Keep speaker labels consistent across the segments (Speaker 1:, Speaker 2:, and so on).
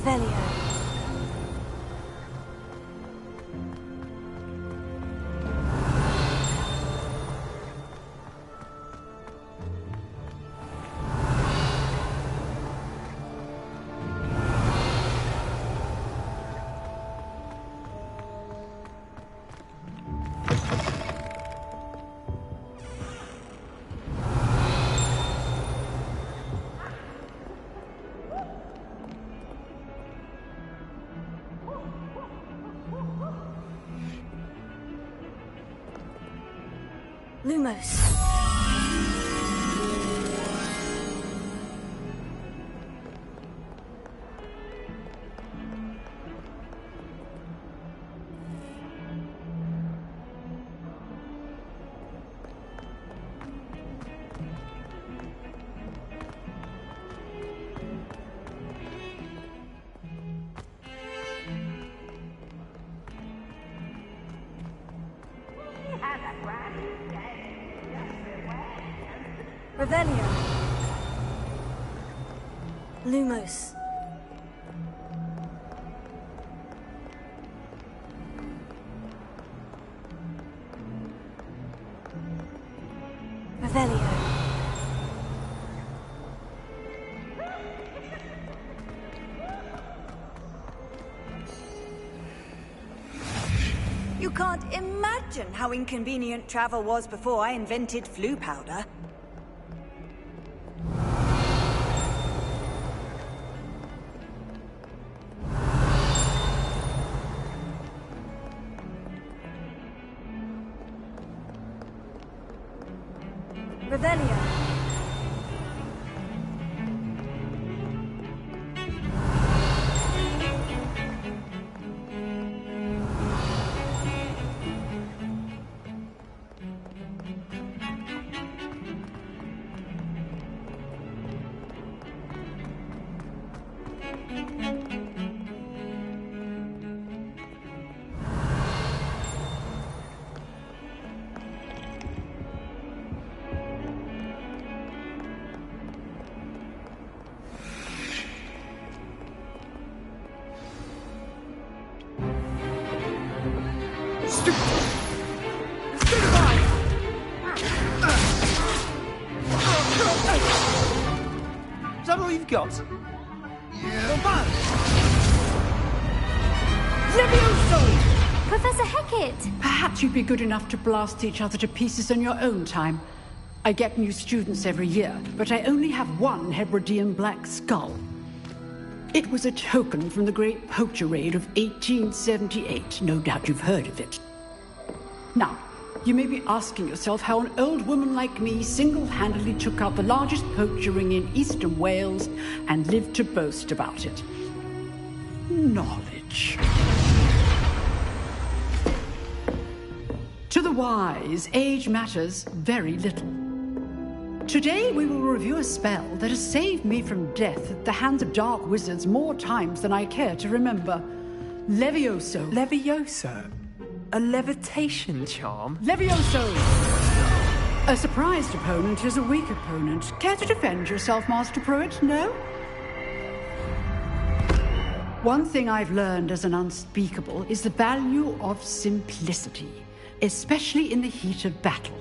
Speaker 1: Revelio. Lumos. Revelio. Lumos. Revelio. You can't imagine how inconvenient travel was before I invented flu powder. Revelio.
Speaker 2: Is that all you've got?
Speaker 3: Yeah.
Speaker 2: Levioso!
Speaker 4: Professor Hecat!
Speaker 5: Perhaps you'd be good enough to blast each other to pieces in your own time. I get new students every year, but I only have one Hebridean black skull. It was a token from the Great Poacher Raid of 1878. No doubt you've heard of it. Now, you may be asking yourself how an old woman like me single-handedly took out the largest poacher ring in eastern Wales and lived to boast about it. Knowledge. To the wise, age matters very little. Today we will review a spell that has saved me from death at the hands of dark wizards more times than I care to remember. Levioso.
Speaker 2: Levioso? A levitation charm?
Speaker 5: Levioso! A surprised opponent is a weak opponent. Care to defend yourself, Master Pruitt? No? One thing I've learned as an unspeakable is the value of simplicity, especially in the heat of battle.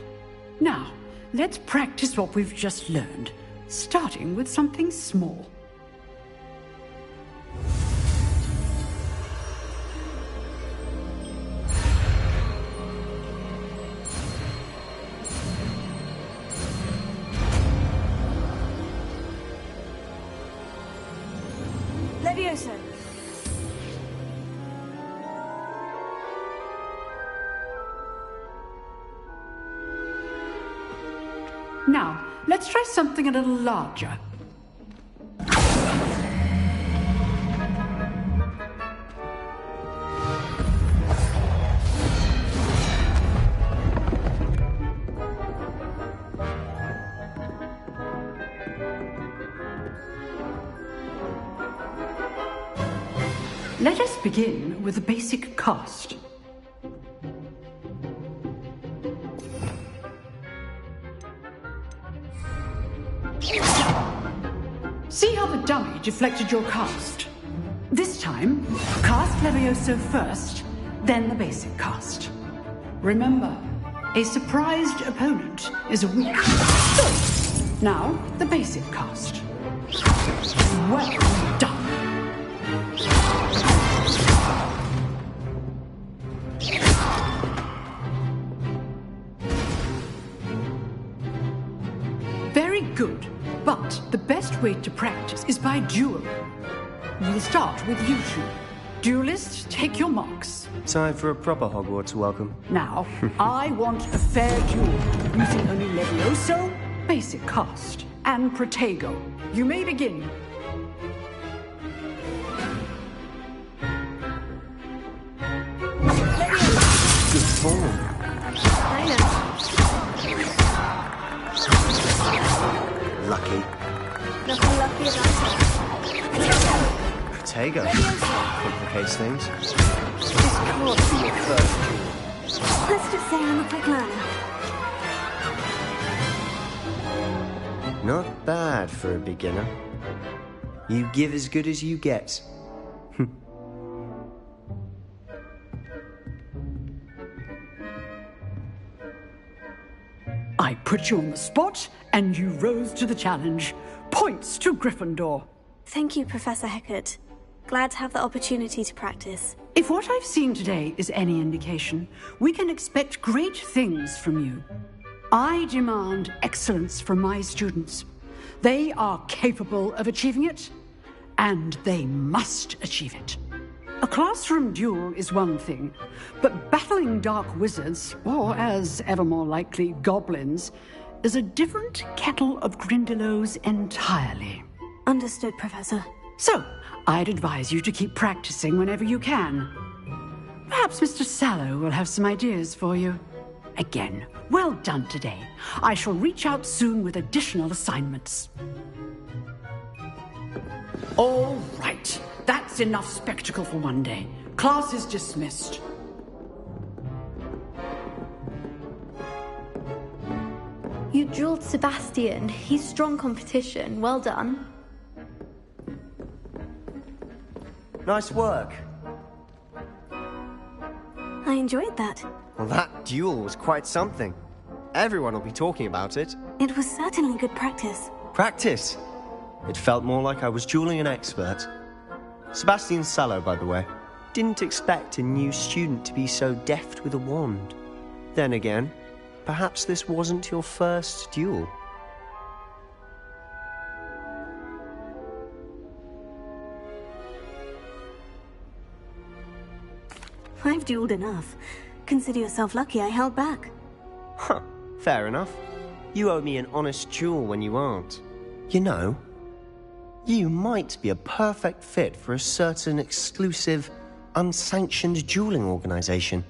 Speaker 5: Now, let's practice what we've just learned, starting with something small.
Speaker 1: Levioso.
Speaker 5: Now, let's try something a little larger. Let us begin with the basic cast. See how the dummy deflected your cast? This time, cast Levioso first, then the basic cast. Remember, a surprised opponent is a weak. Now, the basic cast. Well done. Very good, but the best way to practice is by duel. We'll start with you two. Duelists, take your marks.
Speaker 4: Time for a proper Hogwarts welcome.
Speaker 5: Now, I want a fair duel, using only Levioso, basic cast, and Protego. You may begin.
Speaker 4: Good form. Lucky.
Speaker 6: Nothing lucky about it.
Speaker 4: Protego. Complicates things. This can't be your first duel.
Speaker 6: Let's just say I'm a quick learner.
Speaker 4: Not bad for a beginner. You give as good as you get.
Speaker 5: I put you on the spot, and you rose to the challenge. Points to Gryffindor.
Speaker 6: Thank you, Professor Hecat. Glad to have the opportunity to practice.
Speaker 5: If what I've seen today is any indication, we can expect great things from you. I demand excellence from my students. They are capable of achieving it, and they must achieve it. A classroom duel is one thing, but battling dark wizards, or as ever more likely, goblins, is a different kettle of Grindylows entirely.
Speaker 6: Understood, Professor.
Speaker 5: So, I'd advise you to keep practicing whenever you can. Perhaps Mr. Sallow will have some ideas for you. Again, well done today. I shall reach out soon with additional assignments. All right. That's enough spectacle for one day. Class is dismissed.
Speaker 6: You drilled Sebastian. He's strong competition. Well done.
Speaker 4: Nice work.
Speaker 6: I enjoyed that.
Speaker 4: Well, that duel was quite something. Everyone will be talking about it.
Speaker 6: It was certainly good practice.
Speaker 4: Practice. It felt more like I was dueling an expert. Sebastian Sallow, by the way. Didn't expect a new student to be so deft with a wand. Then again, perhaps this wasn't your first duel.
Speaker 6: I've dueled enough. Consider yourself lucky I held back.
Speaker 4: Huh, fair enough. You owe me an honest duel when you aren't. You know, you might be a perfect fit for a certain exclusive, unsanctioned dueling organization.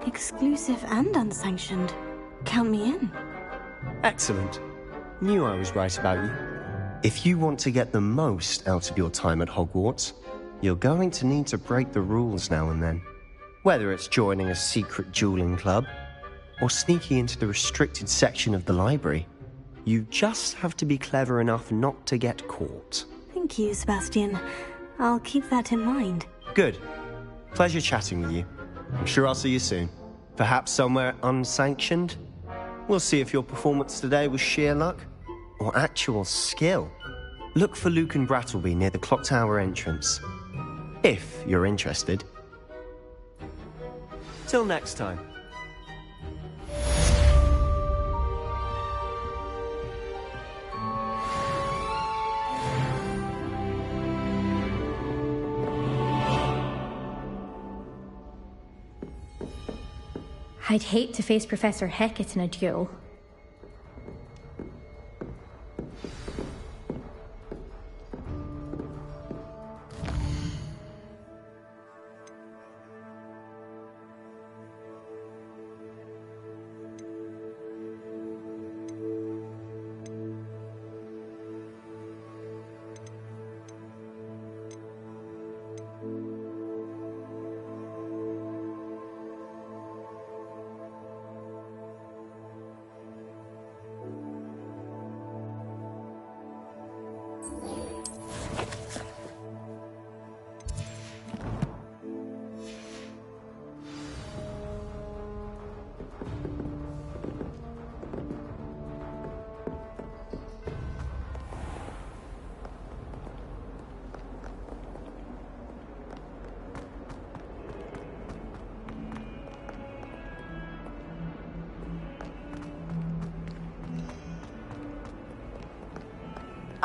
Speaker 6: Exclusive and unsanctioned. Count me in.
Speaker 4: Excellent. Knew I was right about you. If you want to get the most out of your time at Hogwarts, you're going to need to break the rules now and then. Whether it's joining a secret dueling club, or sneaking into the restricted section of the library, you just have to be clever enough not to get caught.
Speaker 6: Thank you, Sebastian. I'll keep that in mind.
Speaker 4: Good. Pleasure chatting with you. I'm sure I'll see you soon. Perhaps somewhere unsanctioned? We'll see if your performance today was sheer luck or actual skill. Look for Luke and Brattleby near the clock tower entrance, if you're interested. Till next time.
Speaker 7: I'd hate to face Professor Hecat in a duel.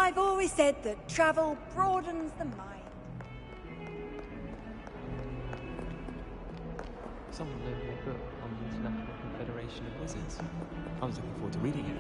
Speaker 1: I've always said that travel broadens the mind.
Speaker 2: Someone loaned me a book on the International Confederation of Wizards. I was looking forward to reading it.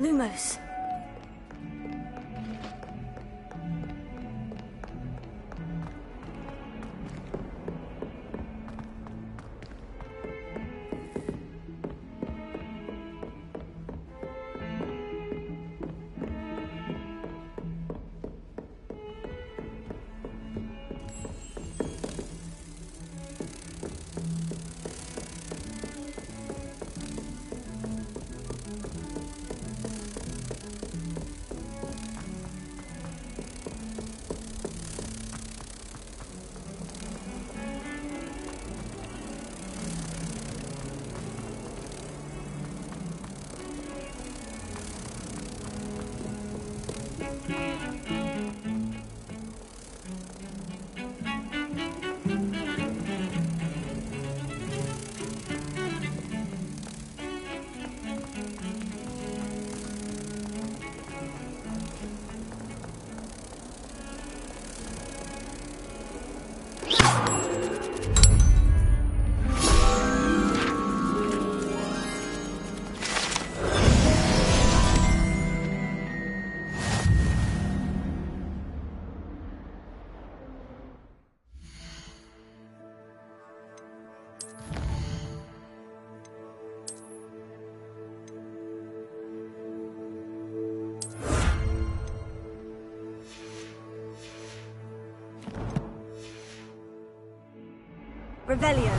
Speaker 8: Lumos.
Speaker 1: Revelio.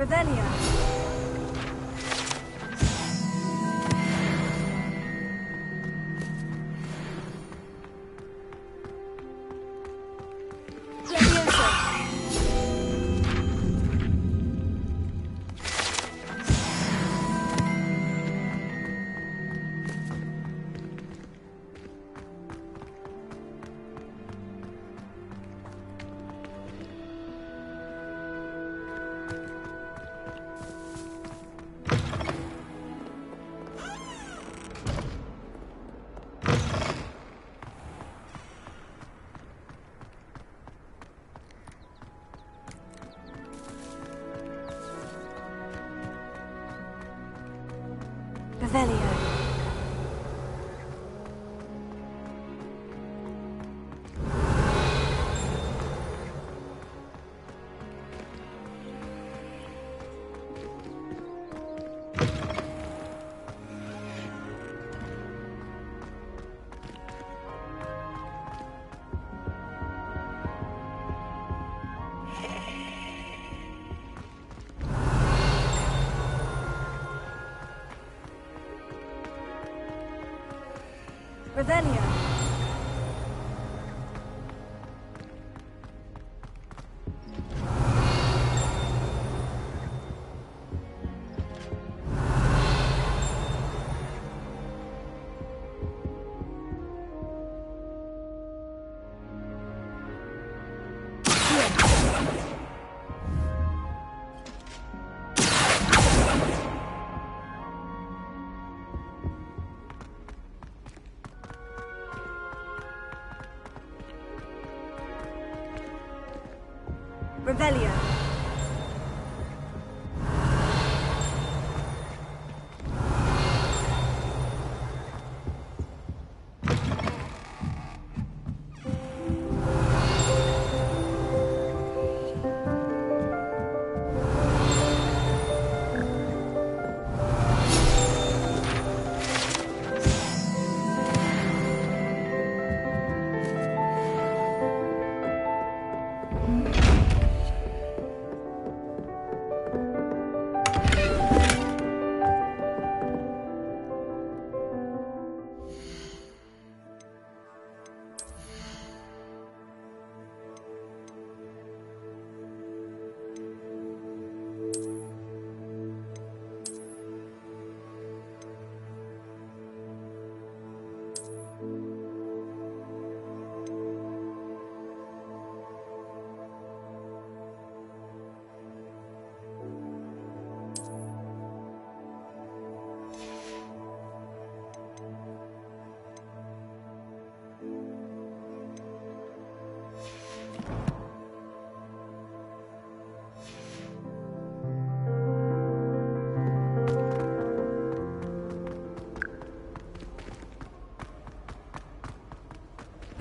Speaker 1: Revelio. Revelio. Revelio. Revelio.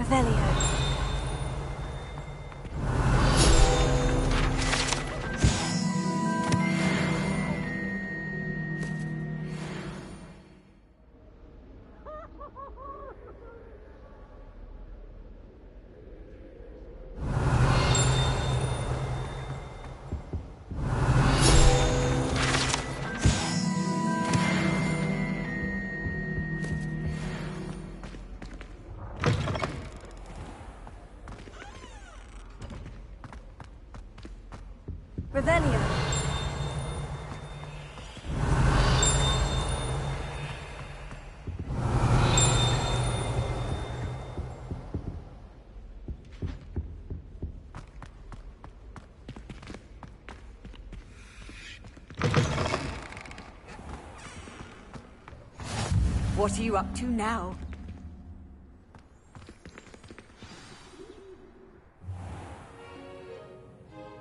Speaker 1: Revelio. Revelio. What are you up to now?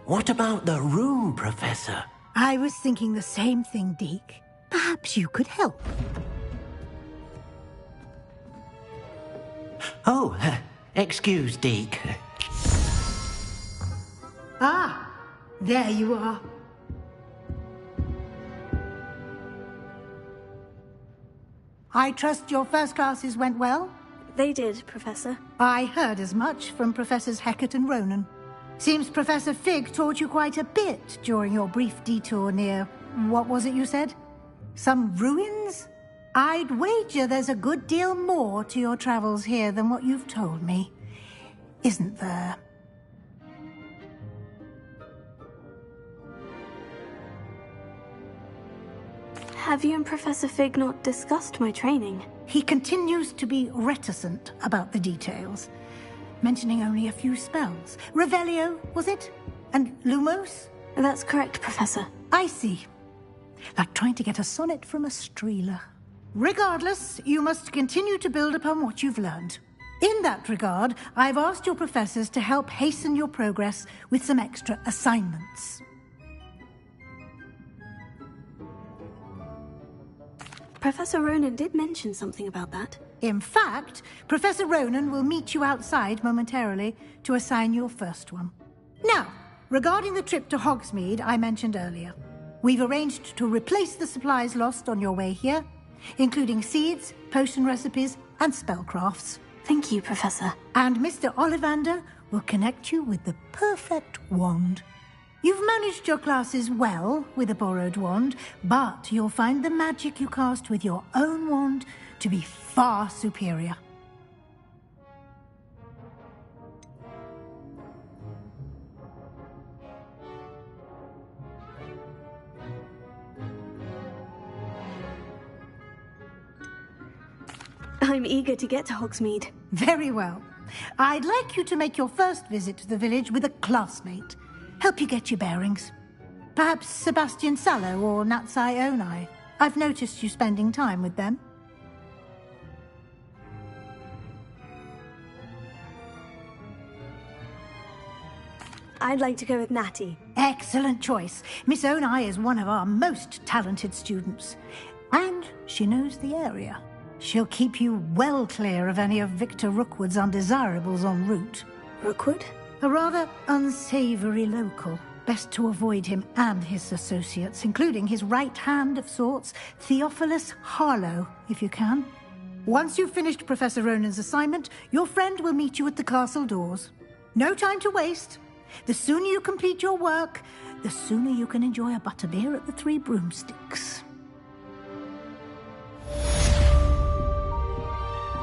Speaker 8: What about the room, Professor?
Speaker 3: I was thinking the same thing, Deke. Perhaps you could help.
Speaker 8: Oh, excuse, Deke.
Speaker 3: Ah, there you are. I trust your first classes went well?
Speaker 6: They did, Professor.
Speaker 3: I heard as much from Professors Hecat and Ronan. Seems Professor Fig taught you quite a bit during your brief detour near... what was it you said? Some ruins? I'd wager there's a good deal more to your travels here than what you've told me. Isn't there?
Speaker 6: Have you and Professor Fig not discussed my training?
Speaker 3: He continues to be reticent about the details, mentioning only a few spells. Revelio, was it? And Lumos?
Speaker 6: That's correct, Professor.
Speaker 3: I see. Like trying to get a sonnet from a streeler. Regardless, you must continue to build upon what you've learned. In that regard, I've asked your professors to help hasten your progress with some extra assignments.
Speaker 6: Professor Ronan did mention something about that.
Speaker 3: In fact, Professor Ronan will meet you outside momentarily to assign your first one. Now, regarding the trip to Hogsmeade I mentioned earlier, we've arranged to replace the supplies lost on your way here, including seeds, potion recipes, and spellcrafts.
Speaker 6: Thank you, Professor.
Speaker 3: And Mr. Ollivander will connect you with the perfect wand. You've managed your classes well with a borrowed wand, but you'll find the magic you cast with your own wand to be far superior.
Speaker 6: I'm eager to get to Hogsmeade.
Speaker 3: Very well. I'd like you to make your first visit to the village with a classmate. Help you get your bearings. Perhaps Sebastian Sallow or Natsai Onai. I've noticed you spending time with them.
Speaker 6: I'd like to go with Natty.
Speaker 3: Excellent choice. Miss Onai is one of our most talented students. And she knows the area. She'll keep you well clear of any of Victor Rookwood's undesirables en route.
Speaker 6: Rookwood?
Speaker 3: A rather unsavory local. Best to avoid him and his associates, including his right hand of sorts, Theophilus Harlow, if you can. Once you've finished Professor Ronan's assignment, your friend will meet you at the castle doors. No time to waste. The sooner you complete your work, the sooner you can enjoy a butterbeer at the Three Broomsticks.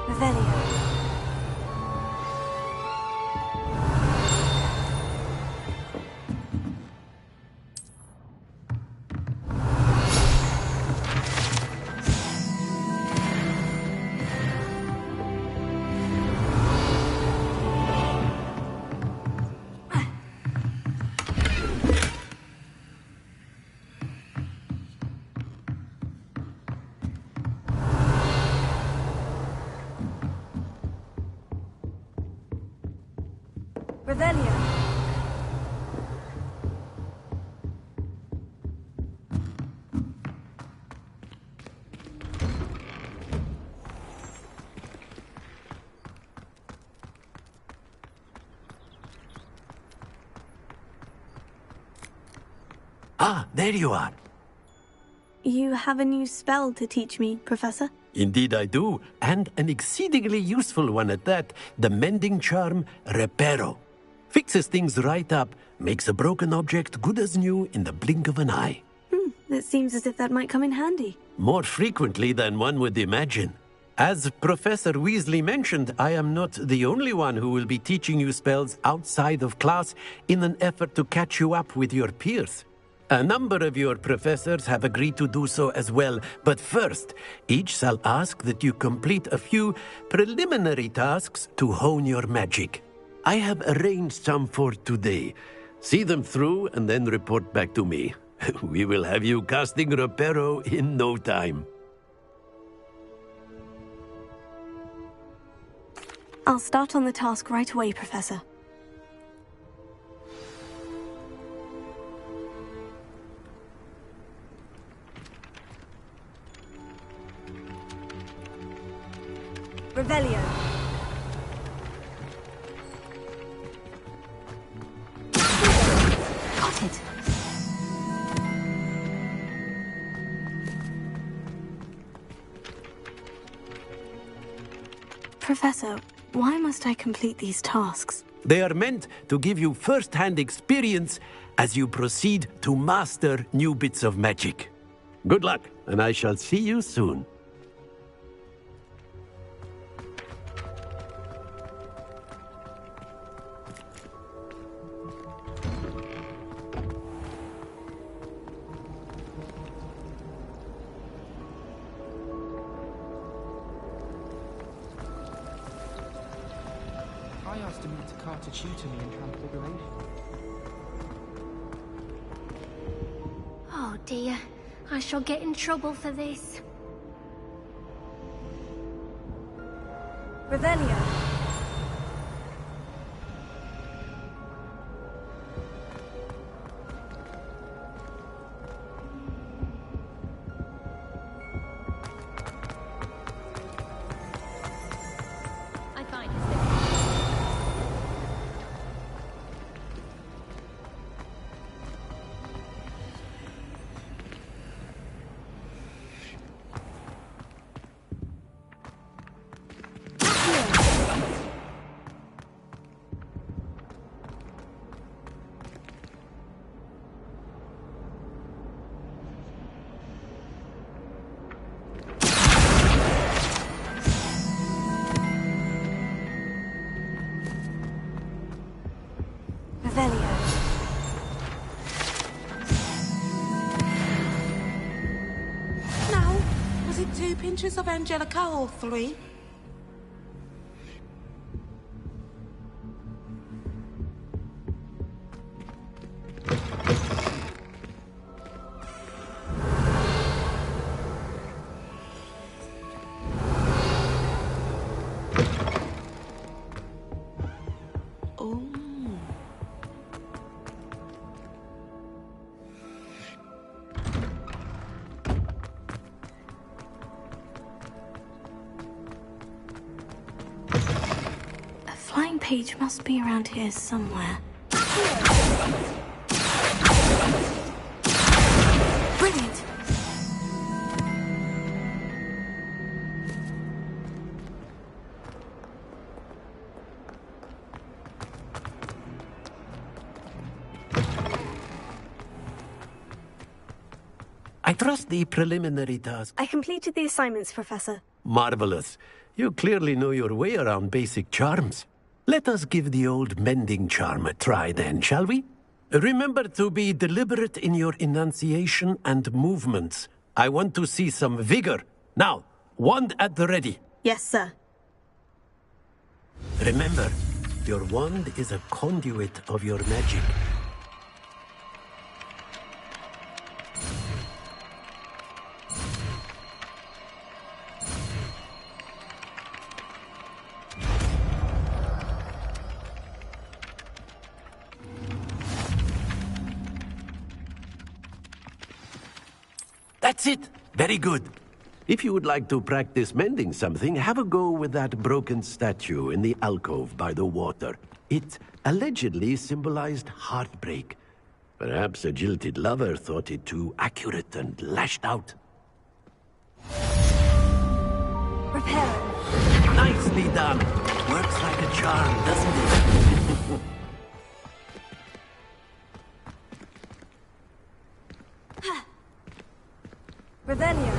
Speaker 1: Revelio. Revelio.
Speaker 8: Ah, there you are.
Speaker 6: You have a new spell to teach me, Professor?
Speaker 8: Indeed I do, and an exceedingly useful one at that. The mending charm, Reparo. Fixes things right up, makes a broken object good as new in the blink of an eye.
Speaker 6: It seems as if that might come in handy.
Speaker 8: More frequently than one would imagine. As Professor Weasley mentioned, I am not the only one who will be teaching you spells outside of class in an effort to catch you up with your peers. A number of your professors have agreed to do so as well, but first, each shall ask that you complete a few preliminary tasks to hone your magic. I have arranged some for today. See them through and then report back to me. We will have you casting Reparo in no time.
Speaker 6: I'll start on the task right away, Professor.
Speaker 1: Revelio.
Speaker 6: Got it. Professor, why must I complete these tasks?
Speaker 8: They are meant to give you first-hand experience as you proceed to master new bits of magic. Good luck, and I shall see you soon.
Speaker 2: I asked him not to cast a tutor me in Transfiguration.
Speaker 7: Oh dear, I shall get in trouble for this.
Speaker 1: Revelio.
Speaker 7: I find it.
Speaker 1: Revelio.
Speaker 9: Now, was it 2 pinches of Angelica or 3? Oh.
Speaker 6: A flying page must be around here somewhere. Brilliant!
Speaker 8: I trust the preliminary task.
Speaker 6: I completed the assignments, Professor.
Speaker 8: Marvelous. You clearly know your way around basic charms. Let us give the old mending charm a try then, shall we? Remember to be deliberate in your enunciation and movements. I want to see some vigor. Now, wand at the ready.
Speaker 6: Yes, sir.
Speaker 8: Remember, your wand is a conduit of your magic. That's it. Very good. If you would like to practice mending something, have a go with that broken statue in the alcove by the water. It allegedly symbolized heartbreak. Perhaps a jilted lover thought it too accurate and lashed out.
Speaker 1: Reparo.
Speaker 8: Nicely done! Works like a charm, doesn't it?
Speaker 1: Revelio.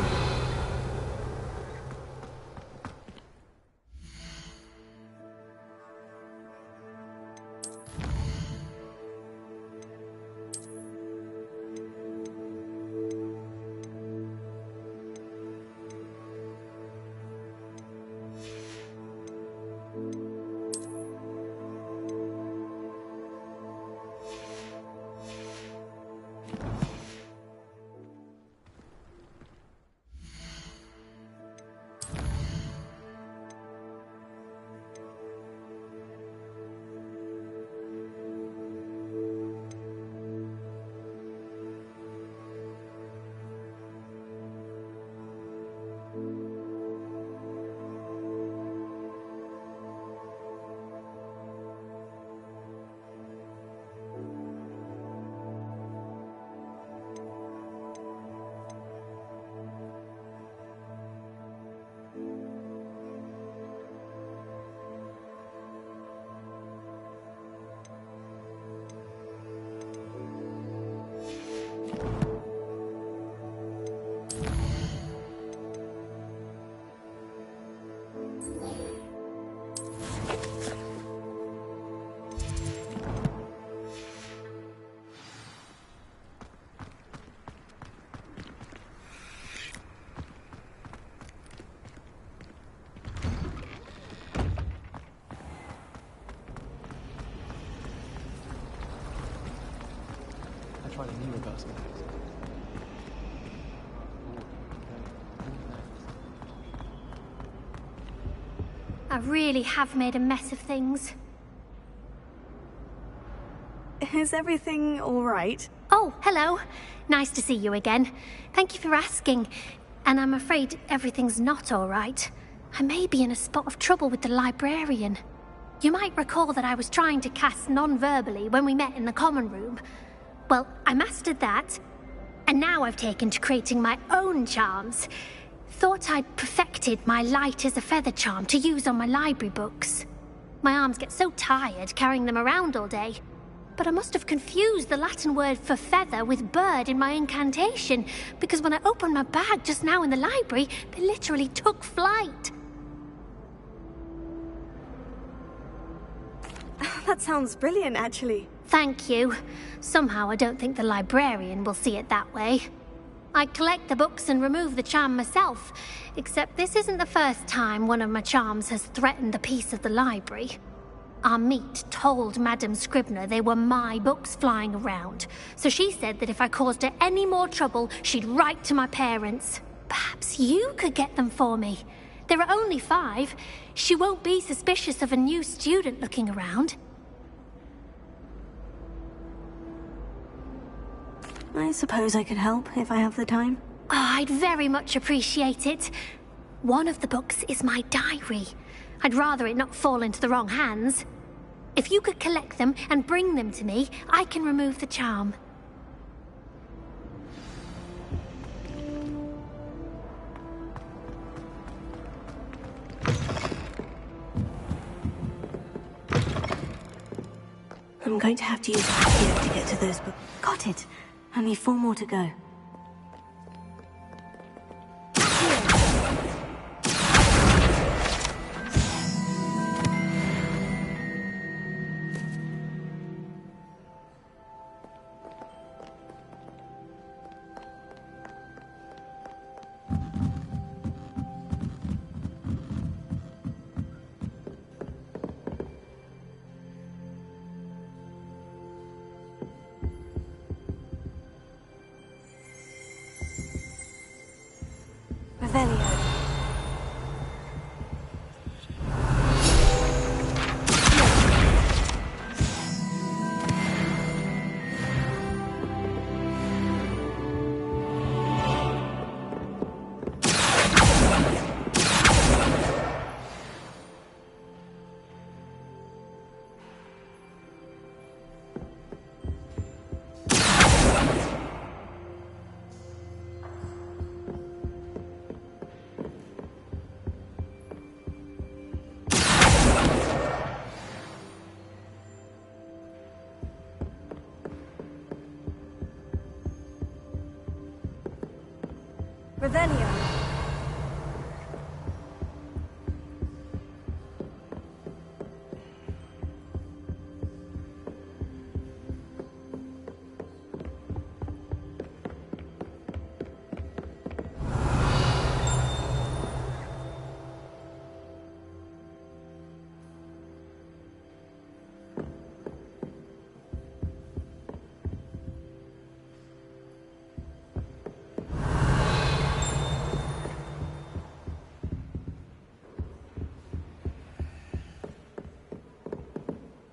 Speaker 2: Try the new reversal.
Speaker 7: I really have made a mess of things.
Speaker 10: Is everything all right?
Speaker 7: Oh, hello. Nice to see you again. Thank you for asking. And I'm afraid everything's not all right. I may be in a spot of trouble with the librarian. You might recall that I was trying to cast non-verbally when we met in the common room. Well, I mastered that, and now I've taken to creating my own charms. Thought I'd perfected my light as a feather charm to use on my library books. My arms get so tired carrying them around all day. But I must have confused the Latin word for feather with bird in my incantation, because when I opened my bag just now in the library, they literally took flight.
Speaker 10: That sounds brilliant, actually.
Speaker 7: Thank you. Somehow I don't think the librarian will see it that way. I collect the books and remove the charm myself, except this isn't the first time one of my charms has threatened the peace of the library. Our meet told Madame Scribner they were my books flying around, so she said that if I caused her any more trouble, she'd write to my parents. Perhaps you could get them for me. There are only 5. She won't be suspicious of a new student looking around.
Speaker 10: I suppose I could help if I have the time.
Speaker 7: Oh, I'd very much appreciate it. One of the books is my diary. I'd rather it not fall into the wrong hands. If you could collect them and bring them to me, I can remove the charm.
Speaker 10: I'm going to have to use Accio to get to those books. Got it. Only 4 more to go.
Speaker 1: Revelio.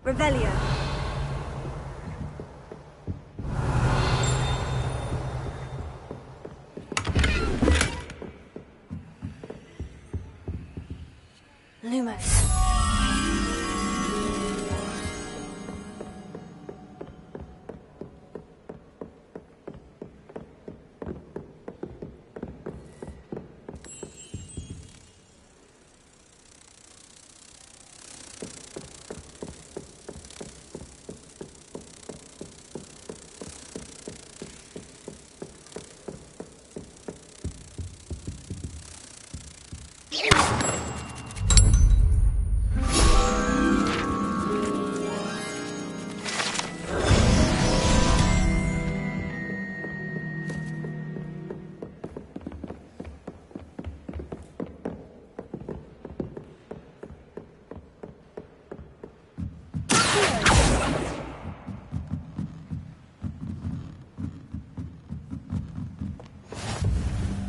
Speaker 1: Revelio.
Speaker 10: Lumos.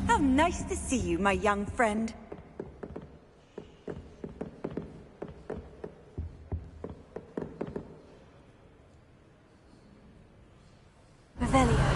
Speaker 1: How nice to see you, my young friend.
Speaker 10: Revelio.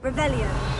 Speaker 1: Revelio.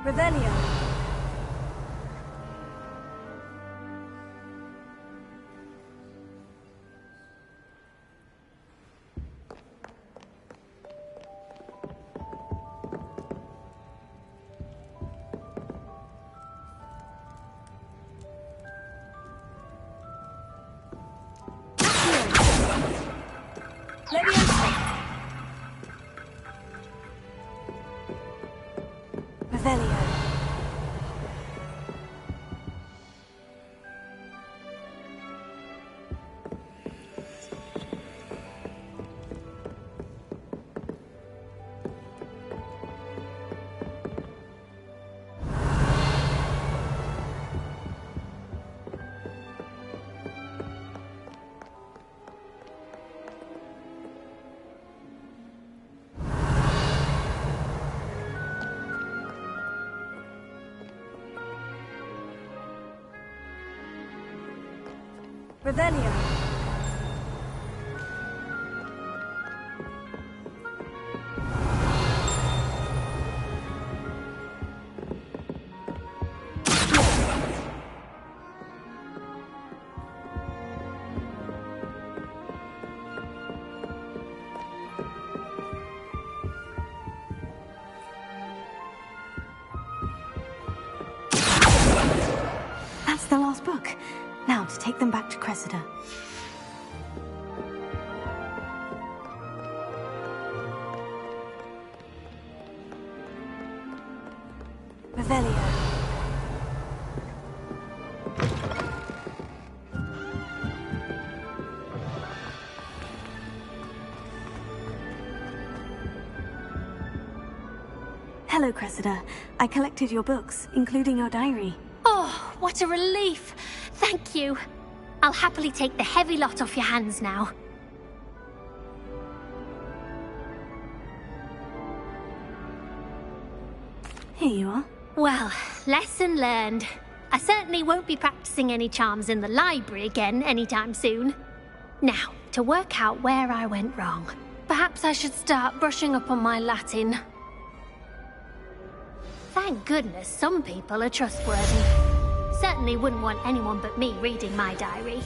Speaker 1: Revelio.
Speaker 10: Revelio.
Speaker 1: Revelio.
Speaker 10: the last book. Now to take them back to Cressida. Revelio. Hello, Cressida. I collected your books, including your diary.
Speaker 7: Oh, what a relief! Thank you. I'll happily take the heavy lot off your hands now.
Speaker 10: Here you are.
Speaker 7: Well, lesson learned. I certainly won't be practicing any charms in the library again anytime soon. Now, to work out where I went wrong. Perhaps I should start brushing up on my Latin. Thank goodness some people are trustworthy. Certainly wouldn't want anyone but me reading my diary.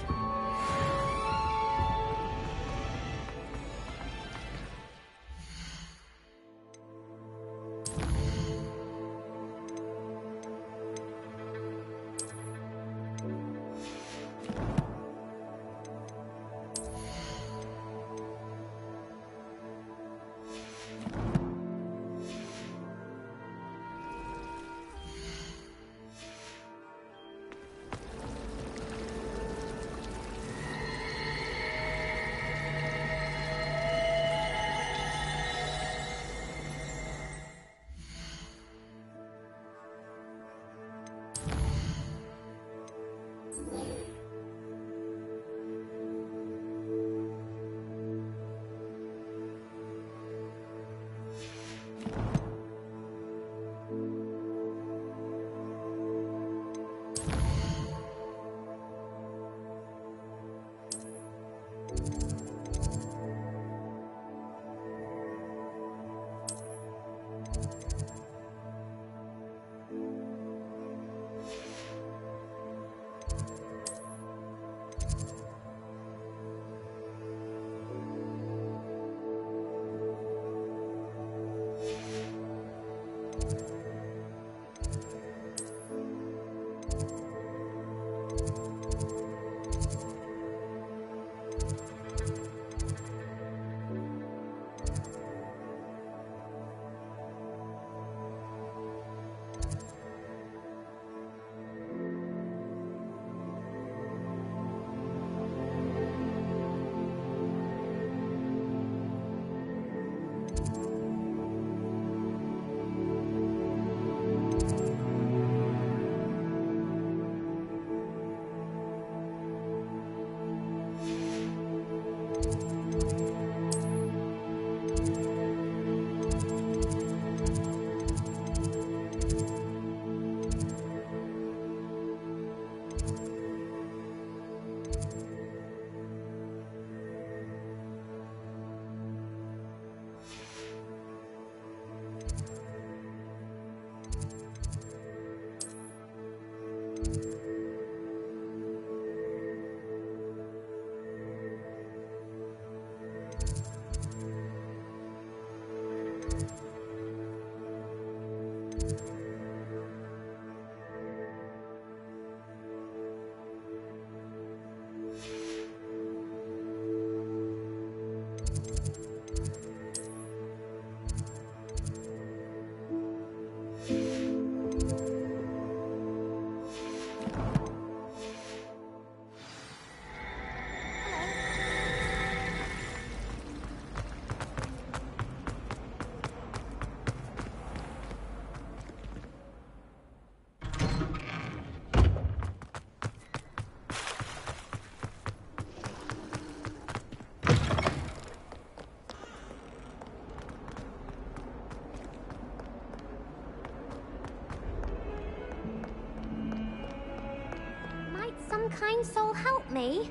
Speaker 7: Some kind soul help me?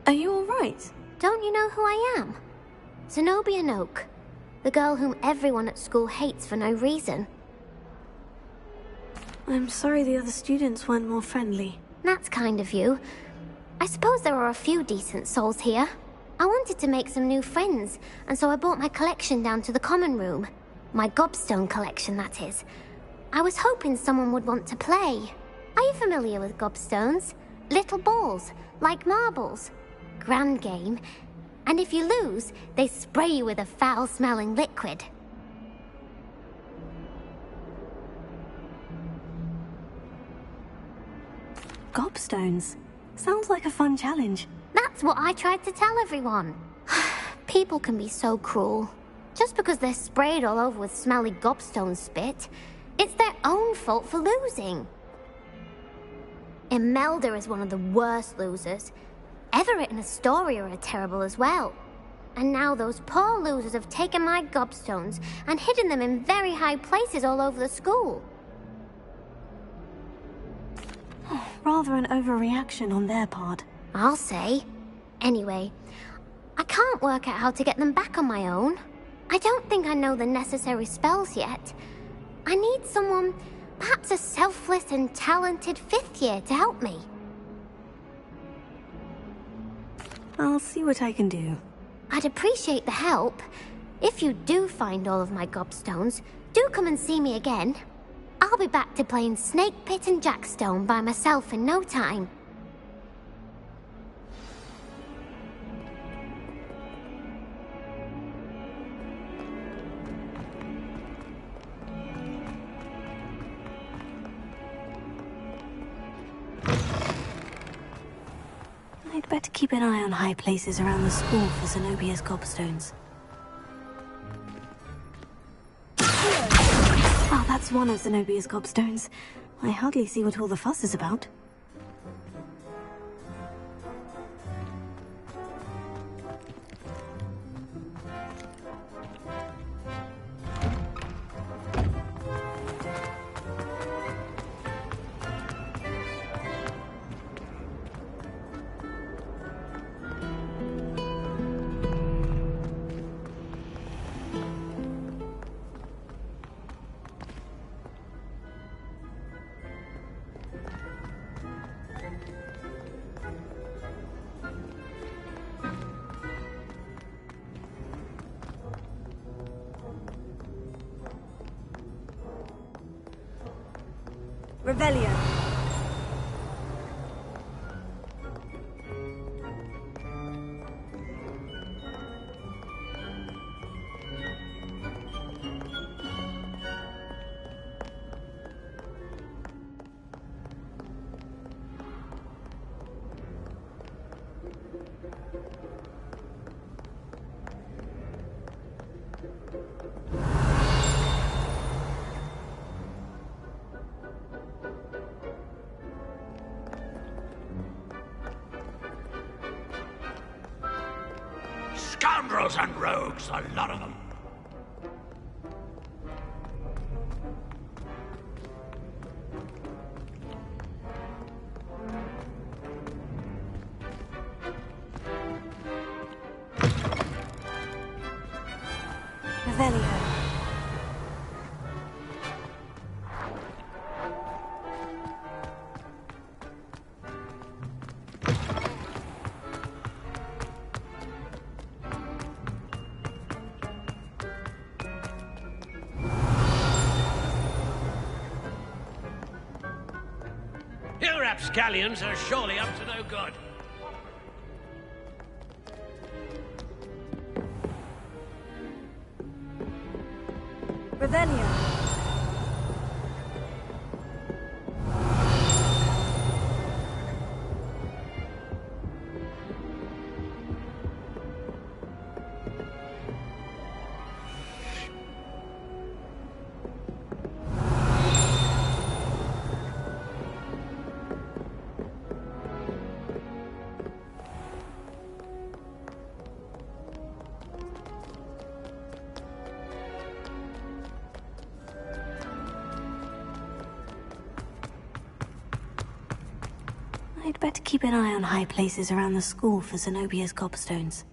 Speaker 10: Are you alright?
Speaker 7: Don't you know who I am? Zenobia Noak, the girl whom everyone at school hates for no reason.
Speaker 10: I'm sorry the other students weren't more friendly.
Speaker 7: That's kind of you. I suppose there are a few decent souls here. I wanted to make some new friends, and so I brought my collection down to the common room. My gobstone collection, that is. I was hoping someone would want to play. Are you familiar with gobstones? Little balls, like marbles. Grand game. And if you lose, they spray you with a foul-smelling liquid.
Speaker 10: Gobstones. Sounds like a fun challenge.
Speaker 7: That's what I tried to tell everyone. People can be so cruel. Just because they're sprayed all over with smelly gobstone spit, it's their own fault for losing. Imelda is one of the worst losers. Everett and Astoria are terrible as well. And now those poor losers have taken my gobstones and hidden them in very high places all over the school.
Speaker 10: Rather an overreaction on their part.
Speaker 7: I'll say. Anyway, I can't work out how to get them back on my own. I don't think I know the necessary spells yet. I need someone, perhaps a selfless and talented 5th year to help me.
Speaker 10: I'll see what I can do.
Speaker 7: I'd appreciate the help. If you do find all of my gobstones, do come and see me again. I'll be back to playing Snake Pit and Jackstone by myself in no time.
Speaker 10: I'd better keep an eye on high places around the school for Zenobia's gobstones. Oh, that's one of Zenobia's gobstones. I hardly see what all the fuss is about.
Speaker 1: Revelio.
Speaker 11: Scoundrels and rogues, a lot of them.
Speaker 10: Revelio.
Speaker 11: Your rapscallions are surely up to no good.
Speaker 1: Revelio.
Speaker 10: I'd better keep an eye on high places around the school for Zenobia's gobstones.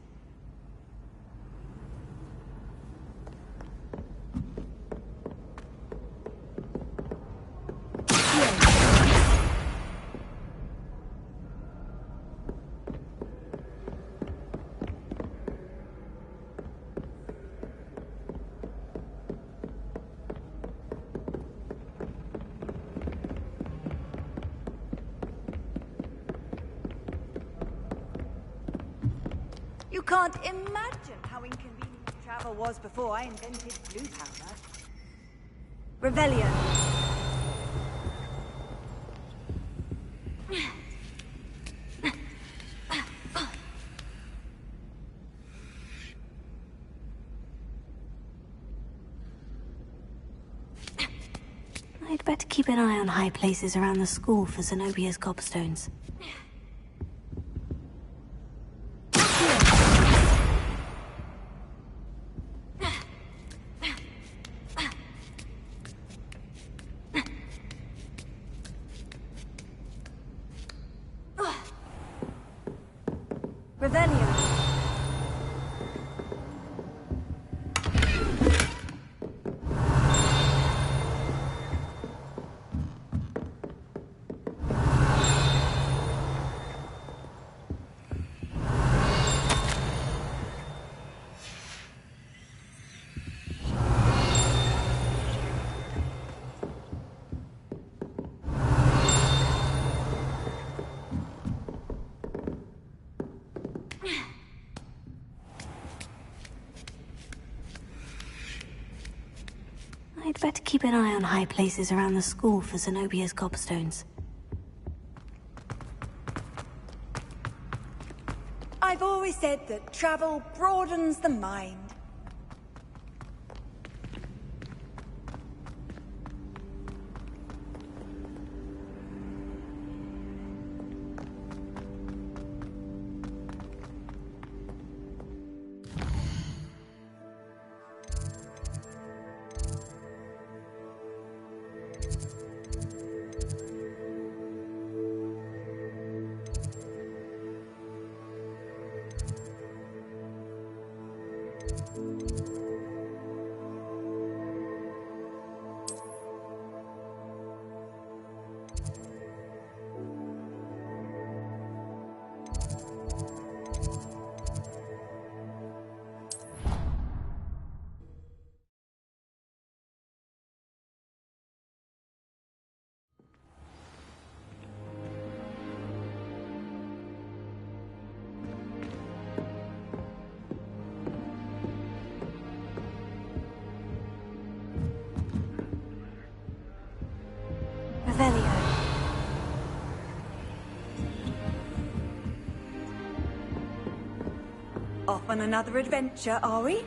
Speaker 1: You can't imagine how inconvenient travel was before I invented blue powder. Revelio.
Speaker 10: I'd better keep an eye on high places around the school for Zenobia's gobstones.
Speaker 1: Revelio.
Speaker 10: I'd better keep an eye on high places around the school for Zenobia's gobstones.
Speaker 1: I've always said that travel broadens the mind.
Speaker 10: Revelio.
Speaker 1: Off on another adventure, are we?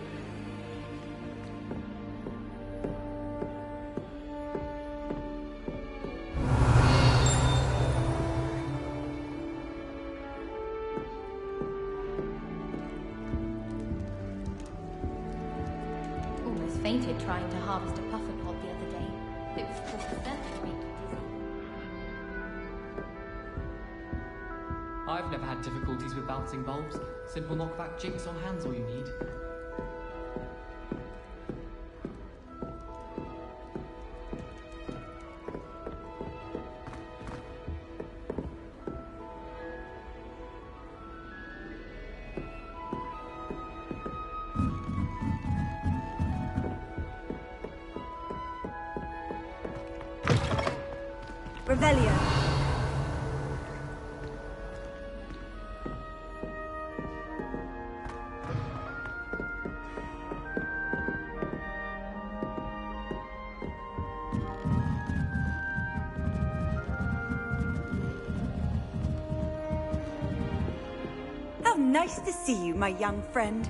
Speaker 12: Almost fainted trying to harvest a puffer pod the other day. It was just a to make you dizzy.
Speaker 2: I've never had difficulties with bouncing bulbs. Simple knockback jinx on hand's all you need.
Speaker 1: Revelio. How nice to see you, my young friend.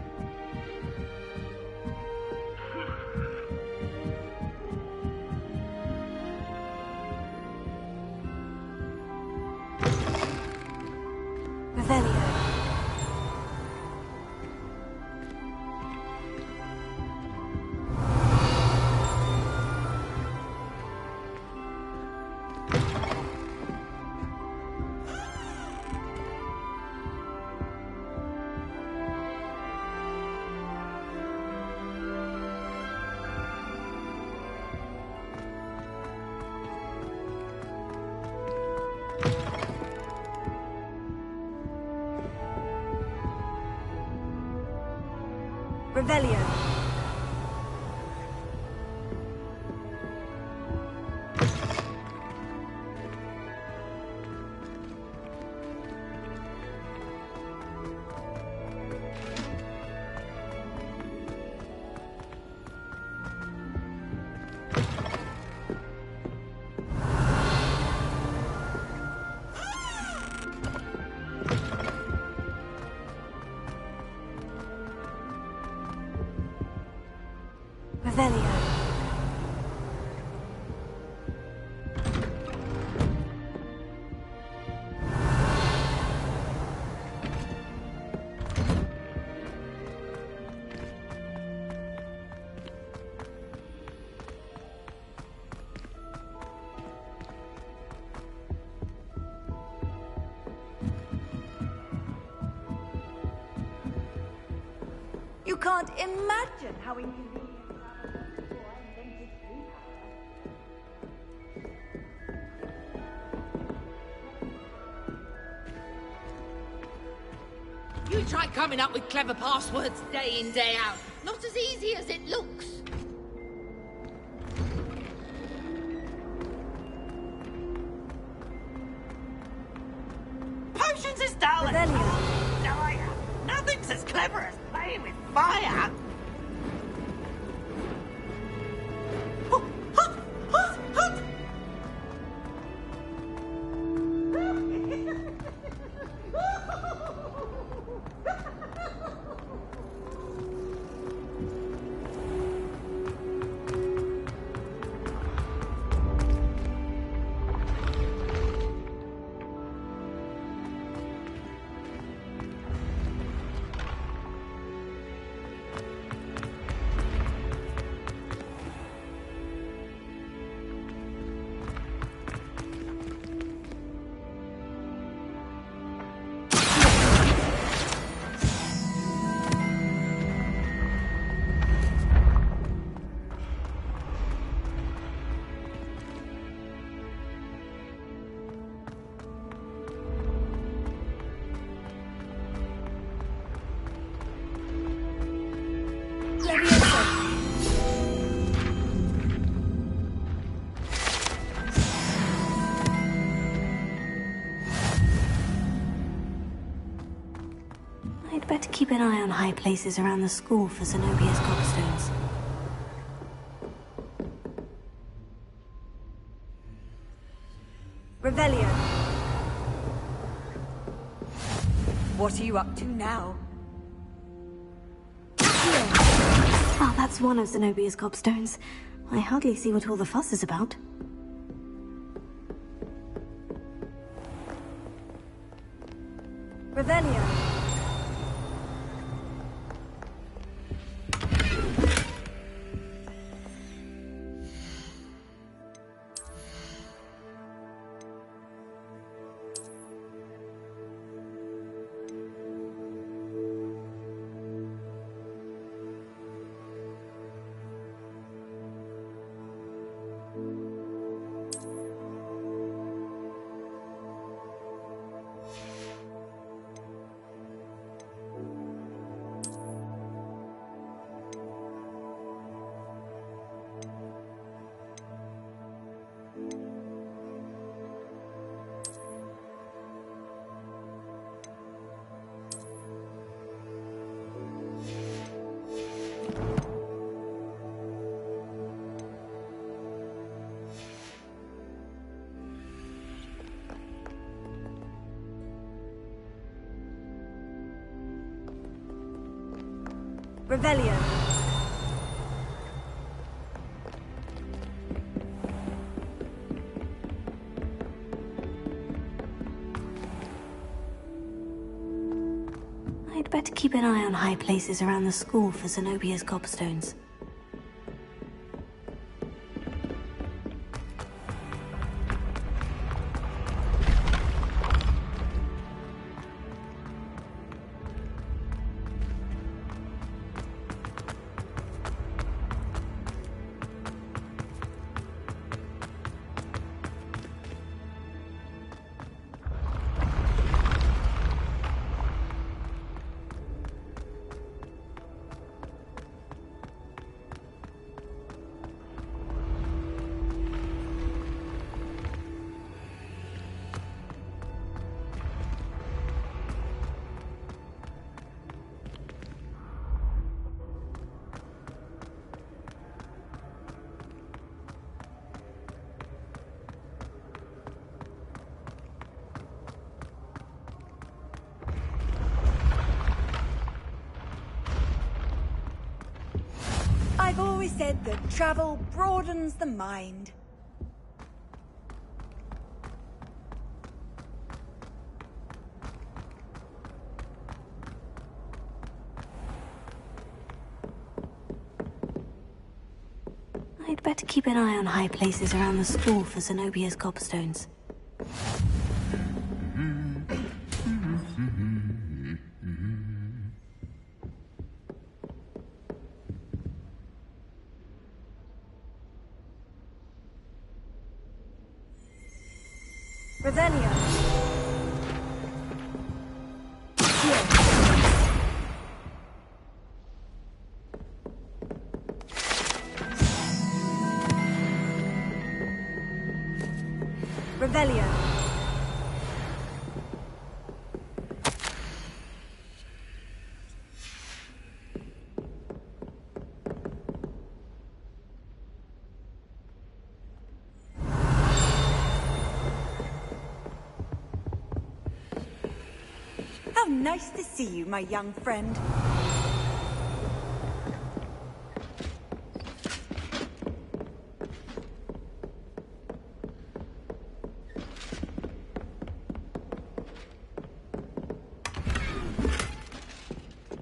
Speaker 10: Revelio.
Speaker 1: Revelio. You can't imagine how inconvenient travel was before I invented blue powder.
Speaker 9: You try coming up with clever passwords day in, day out. Not as easy as it looks. Potions is dull. Nothing's as clever as playing with fire.
Speaker 10: I'd better keep an eye on high places around the school for Zenobia's gobstones.
Speaker 1: Revelio. What are you up to now?
Speaker 10: Well, that's one of Zenobia's gobstones. I hardly see what all the fuss is about.
Speaker 1: Revelio. Revelio.
Speaker 10: I'd better keep an eye on high places around the school for Zenobia's gobstones.
Speaker 1: I've always said that travel broadens the mind.
Speaker 10: I'd better keep an eye on high places around the school for Zenobia's gobstones.
Speaker 1: Revelio. Revelio. How nice to see you, my young friend.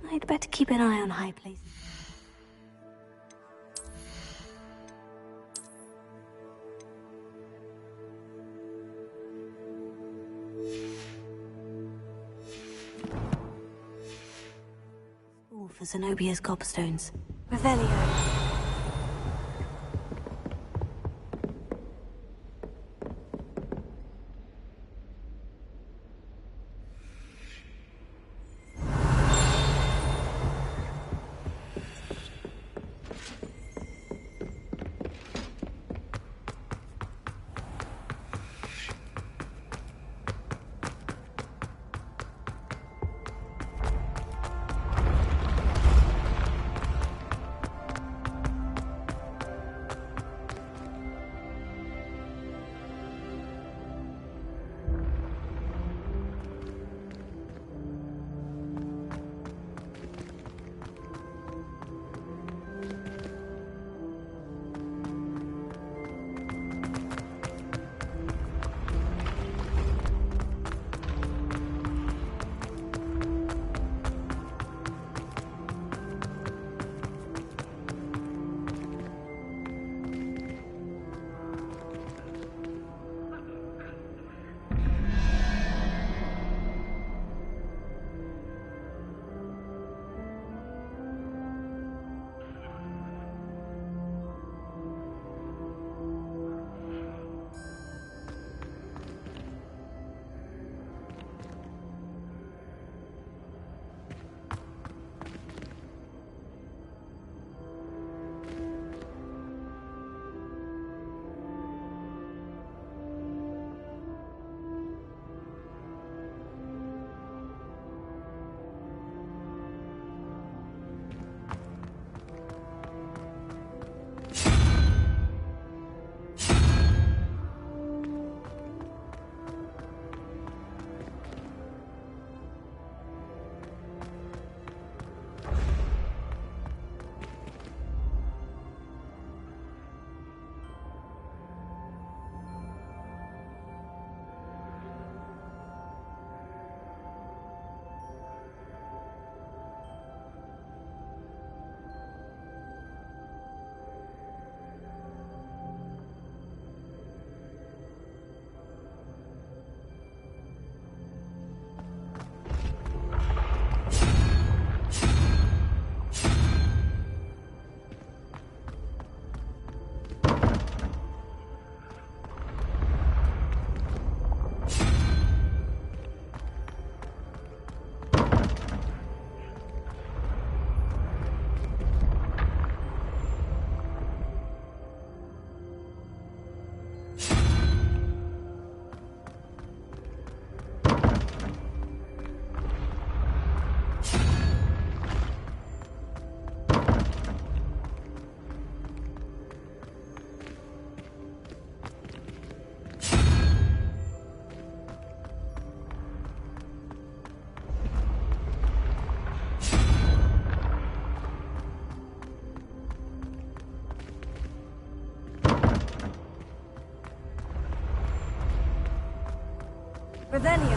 Speaker 10: I'd better keep an eye on high places. All for Zenobia's gobstones. Revelio.
Speaker 1: Revelio.